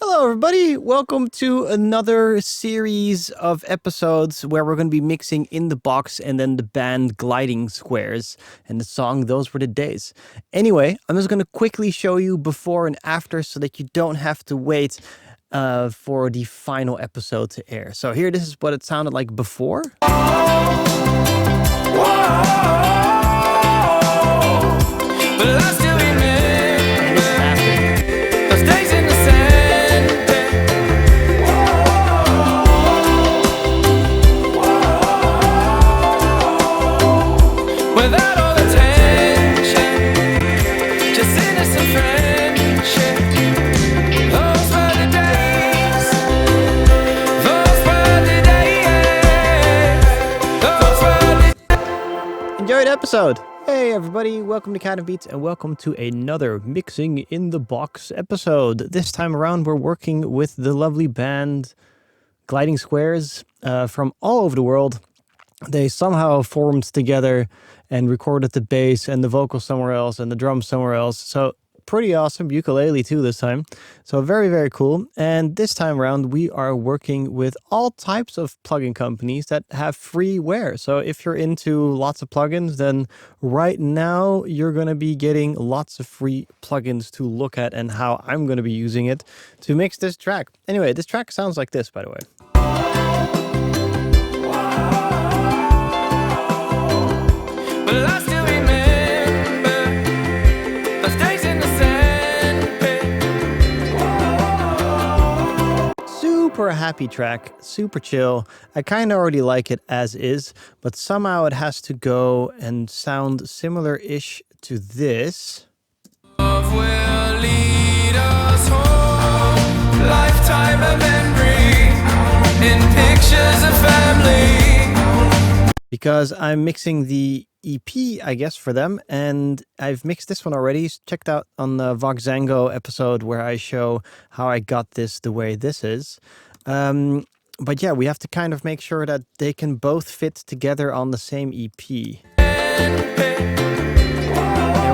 Hello, everybody. Welcome to another series of episodes where we're going to be mixing In the Box and then the band Gliding Squares and the song Those Were the Days. Anyway, I'm just going to quickly show you before and after so that you don't have to wait for the final episode to air. So here, this is what it sounded like before. Enjoyed episode. Hey everybody, welcome to catandbeats and welcome to another Mixing in the Box episode. This time around we're working with the lovely band Gliding Squares from all over the world. They somehow formed together and recorded the bass and the vocals somewhere else and the drums somewhere else. So pretty awesome. Ukulele too this time. So very, very cool. And this time around we are working with all types of plugin companies that have freeware. So if you're into lots of plugins, then right now you're going to be getting lots of free plugins to look at and how I'm going to be using it to mix this track. Anyway, this track sounds like this, by the way. Super happy track, super chill. I kind of already like it as is, but somehow it has to go and sound similar-ish to this. Love will lead us home, lifetime of memory, in pictures of family. Because I'm mixing the EP, I guess, for them, and I've mixed this one already. Checked out on the Voxango episode where I show how I got this the way this is. But yeah, we have to kind of make sure that they can both fit together on the same EP. And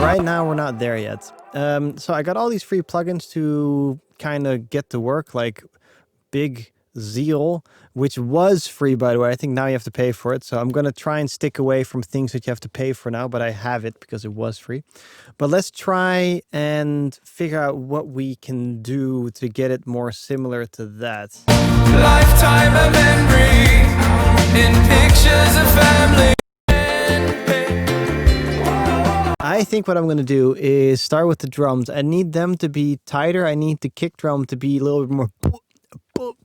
right now we're not there yet. So I got all these free plugins to kind of get to work, like Big Zeal, which was free, by the way. I think now you have to pay for it. So I'm going to try and stick away from things that you have to pay for now, but I have it because it was free. But let's try and figure out what we can do to get it more similar to that. Lifetime of memory, in pictures of family. I think what I'm going to do is start with the drums. I need them to be tighter. I need the kick drum to be a little bit more,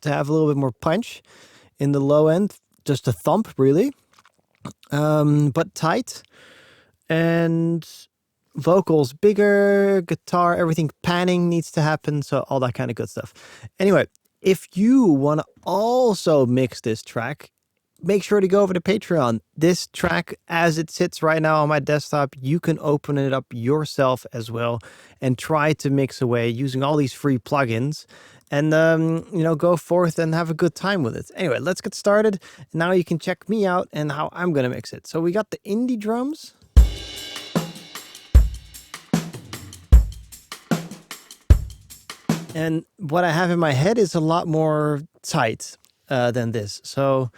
to have a little bit more punch in the low end, just a thump really, but tight, and vocals bigger, guitar, everything panning needs to happen, so all that kind of good stuff. Anyway, if you want to also mix this track, make sure to go over to Patreon. This track, as it sits right now on my desktop, you can open it up yourself as well and try to mix away using all these free plugins. And, go forth and have a good time with it. Anyway, let's get started. Now you can check me out and how I'm going to mix it. So we got the indie drums. And what I have in my head is a lot more tight than this. So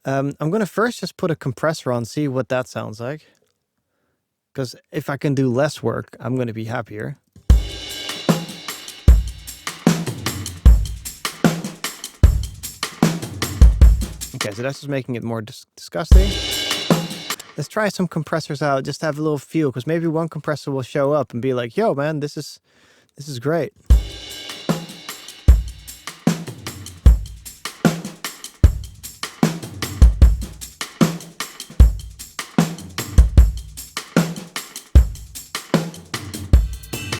I'm going to first just put a compressor on, see what that sounds like. Because if I can do less work, I'm going to be happier. Okay, so that's just making it more disgusting. Let's try some compressors out, just to have a little feel, because maybe one compressor will show up and be like, yo, man, this is great.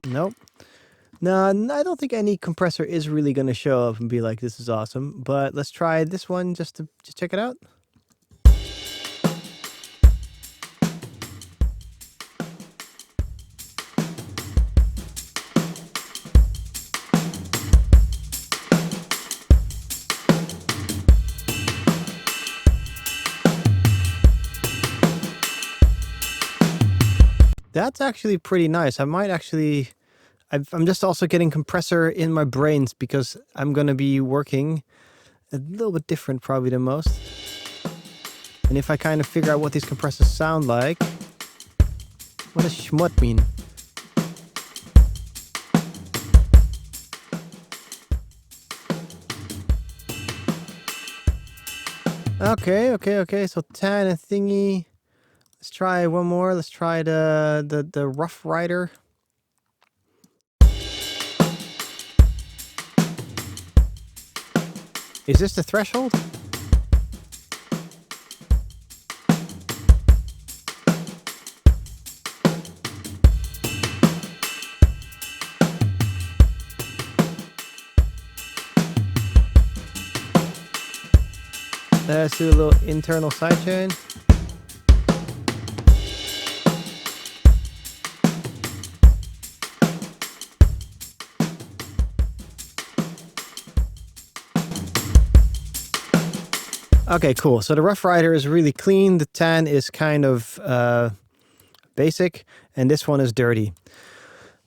Nope. No, I don't think any compressor is really going to show up and be like, this is awesome. But let's try this one just to check it out. That's actually pretty nice. I might actually I'm just also getting compressor in my brains because I'm going to be working a little bit different probably than most. And if I kind of figure out what these compressors sound like, what does schmut mean? Okay. So tan and thingy. Let's try one more. Let's try the Rough Rider. Is this the threshold? Let's do a little internal sidechain. Okay, cool. So the Rough Rider is really clean. The tan is kind of basic, and this one is dirty.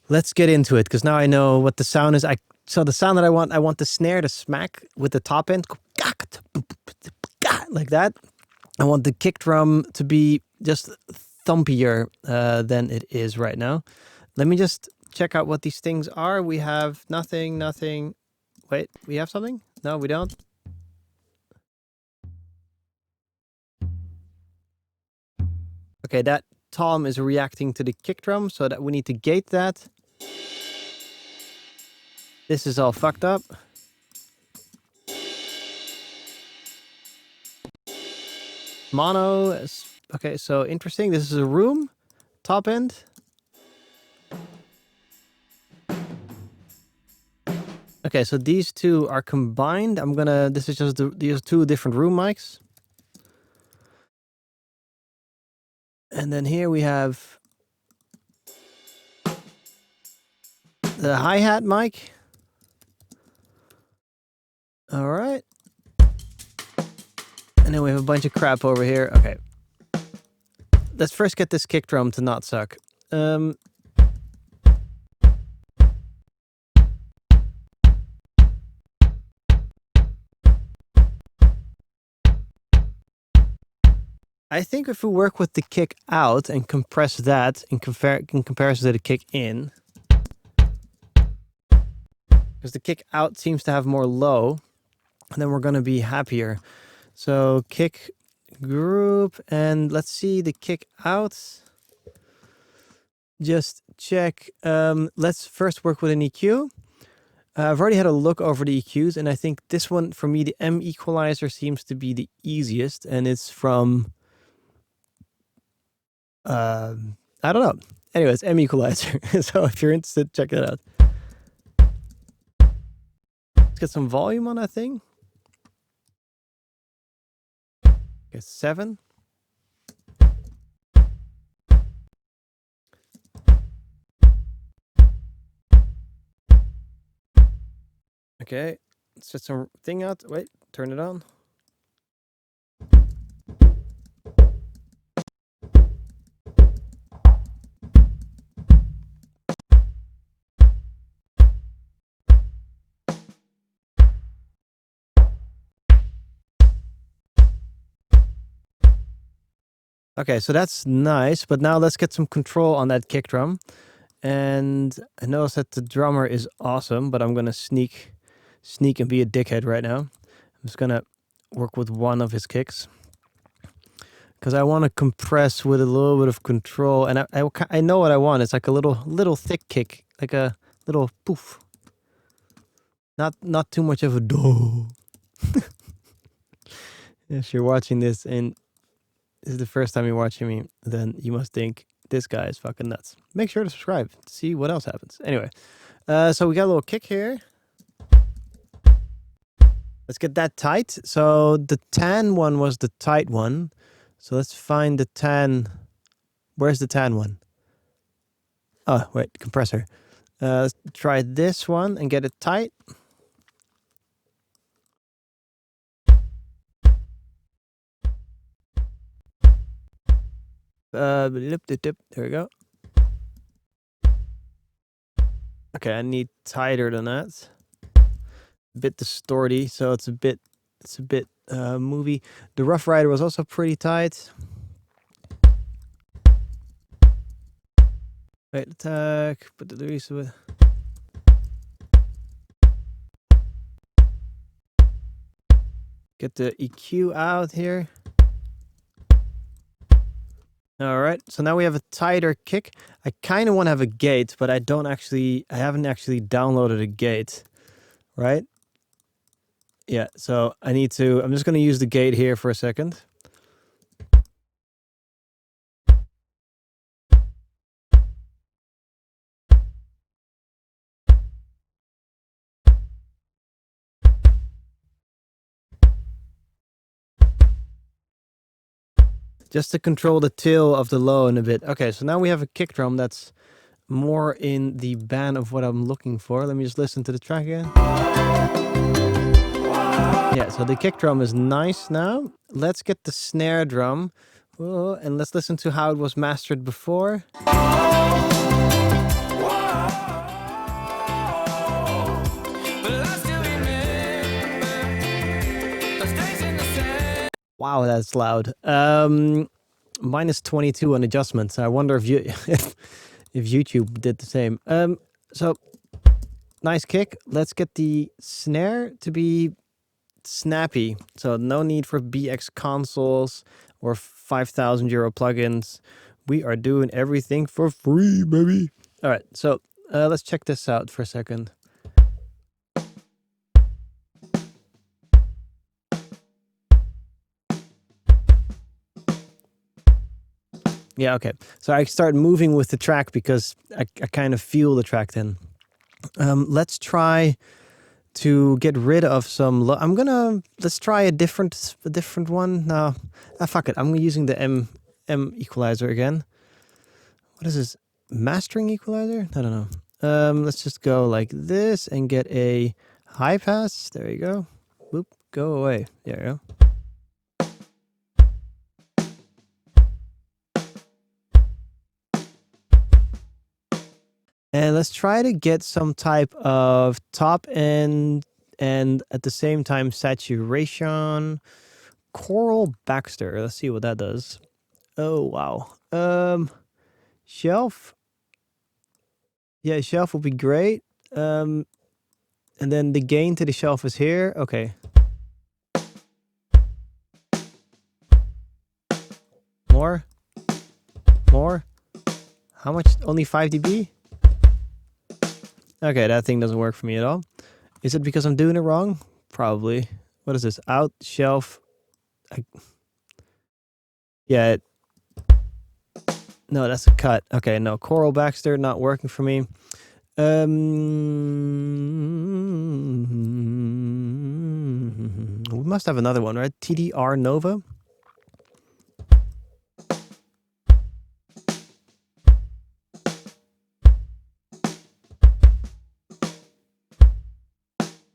Let's get into it because now I know what the sound is. So the sound that I want the snare to smack with the top end, like that. I want the kick drum to be just thumpier than it is right now. Let me just check out what these things are. We have nothing. Wait, we have something? No, we don't. Okay, that tom is reacting to the kick drum, so that we need to gate that. This is all fucked up. Mono. Okay, so interesting. This is a room, top end. Okay, so these two are combined. This is just these two different room mics. And then here we have the hi-hat mic. All right. And then we have a bunch of crap over here. Okay. Let's first get this kick drum to not suck. I think if we work with the kick out and compress that in comparison to the kick in, because the kick out seems to have more low, and then we're going to be happier. So kick group, and let's see the kick out. Just check. Let's first work with an EQ. I've already had a look over the EQs, and I think this one, for me, the M equalizer seems to be the easiest, and it's from... I don't know. Anyways, M equalizer. So if you're interested, check that out. Let's get some volume on that thing. Okay, 7. Okay, let's set some thing out. Wait, turn it on. Okay, so that's nice, but now let's get some control on that kick drum. And I notice that the drummer is awesome, but I'm gonna sneak and be a dickhead right now. I'm just gonna work with one of his kicks because I want to compress with a little bit of control, and I know what I want. It's like a little thick kick, like a little poof. Not too much of a do. If you're watching this and this is the first time you're watching me, then you must think this guy is fucking nuts. Make sure to subscribe to see what else happens. Anyway, so we got a little kick here. Let's get that tight. So the tan one was the tight one. So let's find the tan. Where's the tan one? Oh, wait, compressor. Let's try this one and get it tight. There we go. Okay, I need tighter than that. A bit distorty, so it's a bit movie. The Rough Rider was also pretty tight. Wait, attack, put the release with. Get the EQ out here. All right, so now we have a tighter kick. I kind of want to have a gate, but I haven't actually downloaded a gate, right? Yeah, so I'm just going to use the gate here for a second. Just to control the tail of the low in a bit. Okay, so now we have a kick drum that's more in the band of what I'm looking for. Let me just listen to the track again. Yeah, so the kick drum is nice now. Let's get the snare drum. Oh, and let's listen to how it was mastered before. Wow, that's loud. Minus 22 on adjustments. I wonder if you if YouTube did the same. So nice kick. Let's get the snare to be snappy. So no need for BX consoles or 5,000 euro plugins. We are doing everything for free, baby. All right, so let's check this out for a second. Yeah, okay. So I start moving with the track because I kind of feel the track then. Let's try to get rid of some... let's try a different one. No, fuck it. I'm using the M equalizer again. What is this? Mastering equalizer? I don't know. Let's just go like this and get a high pass. There you go. Whoop, go away. There you go. And let's try to get some type of top end and at the same time saturation. Coral Baxter. Let's see what that does. Oh, wow. Shelf. Yeah, shelf will be great. And then the gain to the shelf is here. Okay. More. How much? Only 5 dB? Okay, that thing doesn't work for me at all. Is it because I'm doing it wrong? Probably. What is this? Out, shelf. Yeah. No, that's a cut. Okay, no. Coral Baxter, not working for me. We must have another one, right? TDR Nova.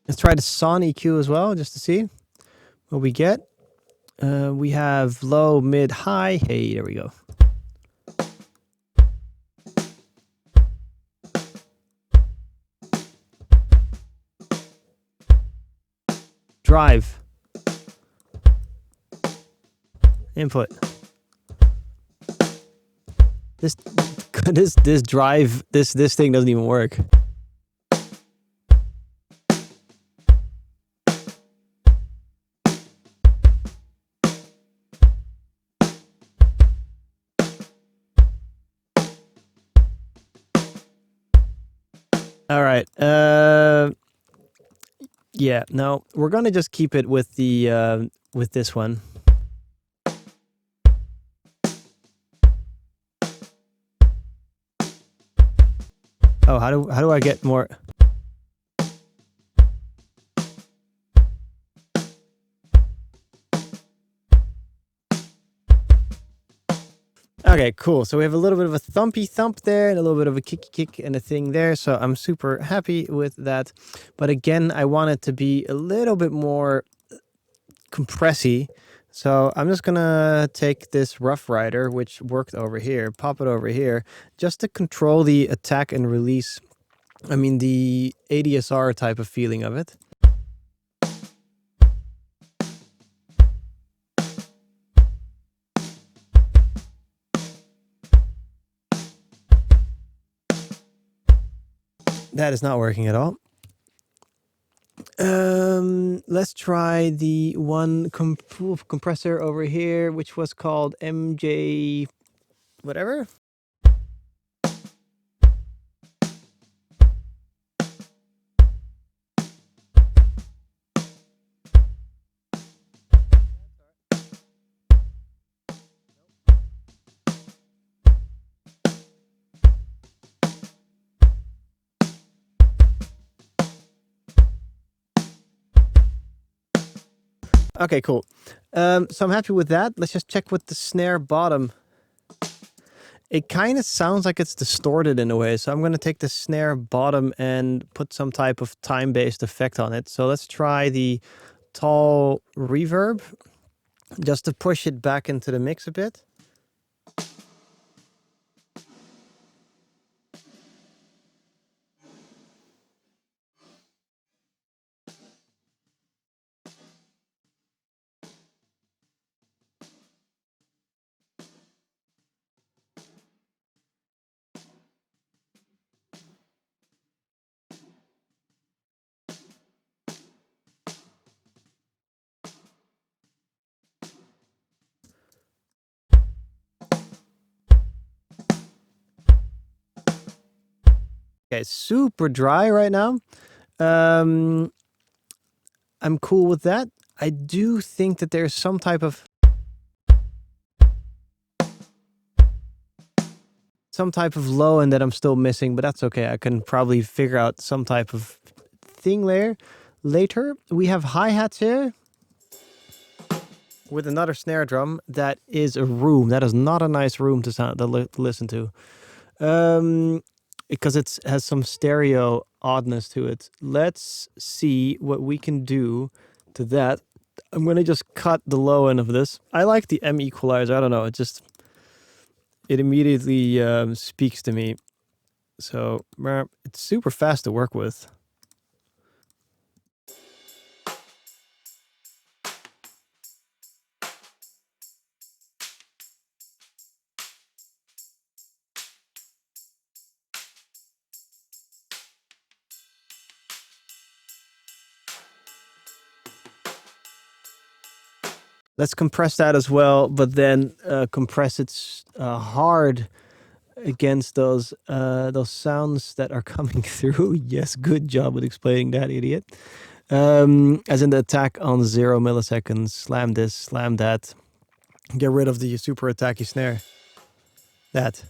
Let's try the Son EQ as well, just to see what we get. We have low, mid, high. Hey, there we go. Drive. Input. This drive, this thing doesn't even work. All right. Yeah, no, we're gonna just keep it with the with this one. Oh, how do I get more? Okay, cool. So we have a little bit of a thumpy thump there and a little bit of a kicky kick and a thing there. So I'm super happy with that. But again, I want it to be a little bit more compressy. So I'm just going to take this Rough Rider, which worked over here, pop it over here, just to control the attack and release I mean, the ADSR type of feeling of it. That is not working at all. Let's try the one compressor over here, which was called MJ whatever. Okay, cool. So I'm happy with that. Let's just check with the snare bottom. It kind of sounds like it's distorted in a way. So I'm going to take the snare bottom and put some type of time-based effect on it. So let's try the tall reverb just to push it back into the mix a bit. Okay, super dry right now. I'm cool with that. I do think that there's some type of low end that I'm still missing, but that's okay. I can probably figure out some type of thing there later. We have hi-hats here with another snare drum. That is a room. That is not a nice room to listen to. Because it has some stereo oddness to it. Let's see what we can do to that. I'm going to just cut the low end of this. I like the M equalizer. I don't know. It immediately speaks to me. So it's super fast to work with. Let's compress that as well, but then compress it hard against those sounds that are coming through. Yes, good job with explaining that, idiot. As in the attack on 0 milliseconds. Slam this, slam that. Get rid of the super attacky snare. That.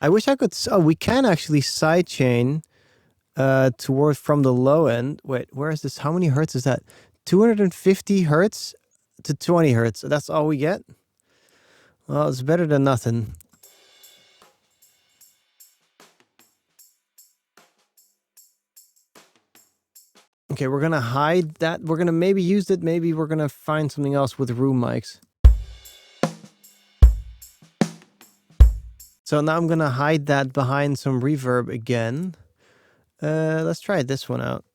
I wish I could. Oh, we can actually sidechain toward from the low end. Wait, where is this? How many hertz is that? 250 hertz to 20 hertz. That's all we get? Well, it's better than nothing. Okay, we're gonna hide that. We're gonna maybe use it. Maybe we're gonna find something else with room mics. So now I'm gonna hide that behind some reverb again. Let's try this one out.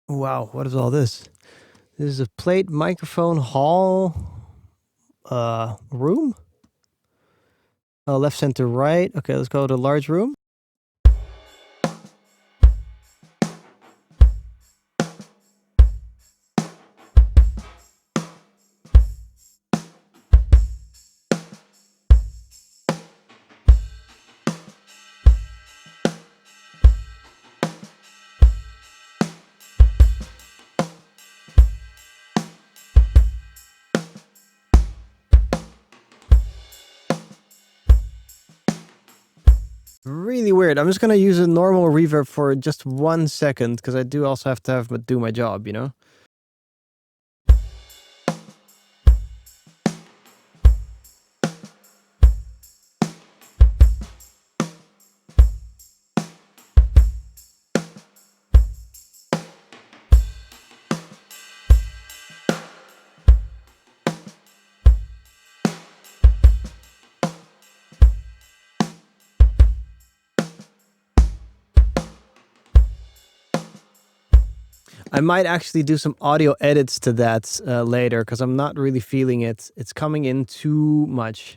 Wow, what is all this? This is a plate, microphone, hall, room. Oh, left, center, right. Okay, let's go to large room. Really weird. I'm just gonna use a normal reverb for just 1 second because I do also have to do my job, you know. I might actually do some audio edits to that later because I'm not really feeling it. It's coming in too much.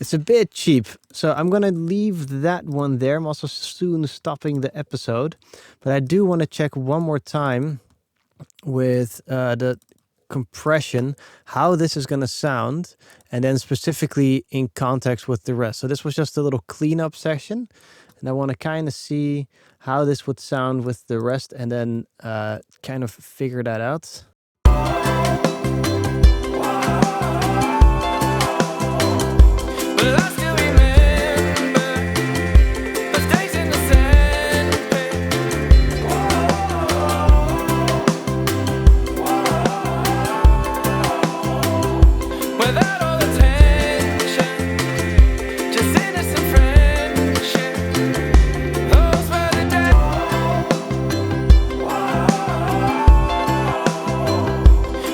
It's a bit cheap, so I'm gonna leave that one there. I'm also soon stopping the episode, but I do want to check one more time with the compression, how this is gonna sound, and then specifically in context with the rest. So this was just a little cleanup session, and I want to kind of see how this would sound with the rest, and then kind of figure that out. Well, I still remember those days in the sandpit. Without all the tension, just innocent friendship. Those were the days.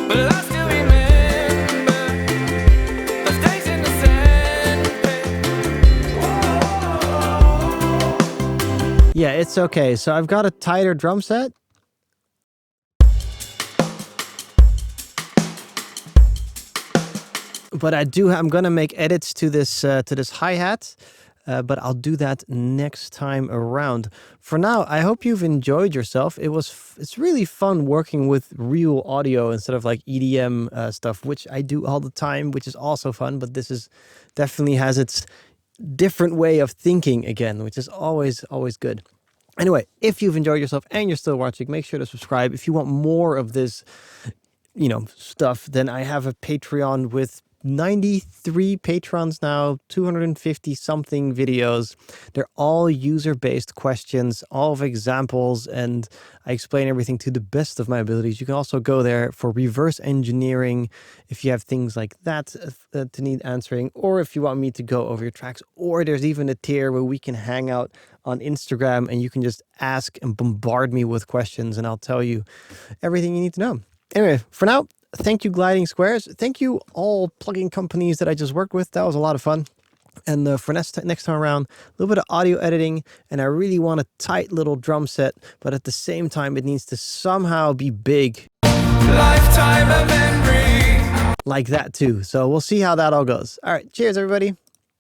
Well, I still remember those days in the sandpit. Yeah, it's okay. So I've got a tighter drum set. But I'm gonna make edits to this hi-hat, but I'll do that next time around. For now, I hope you've enjoyed yourself. It's really fun working with real audio instead of like EDM stuff, which I do all the time, which is also fun. But this is definitely has its different way of thinking again, which is always good. Anyway, if you've enjoyed yourself and you're still watching, make sure to subscribe. If you want more of this, stuff, then I have a Patreon with 93 patrons now, 250 something videos. They're all user-based questions, all of examples, and I explain everything to the best of my abilities. You can also go there for reverse engineering if you have things like that to need answering, or if you want me to go over your tracks, or there's even a tier where we can hang out on Instagram and you can just ask and bombard me with questions and I'll tell you everything you need to know. Anyway, for now, thank you, Gliding Squares. Thank you, all plugin companies that I just worked with. That was a lot of fun. And for next time around, a little bit of audio editing. And I really want a tight little drum set, but at the same time, it needs to somehow be big. Lifetime of memory. Like that, too. So we'll see how that all goes. All right. Cheers, everybody.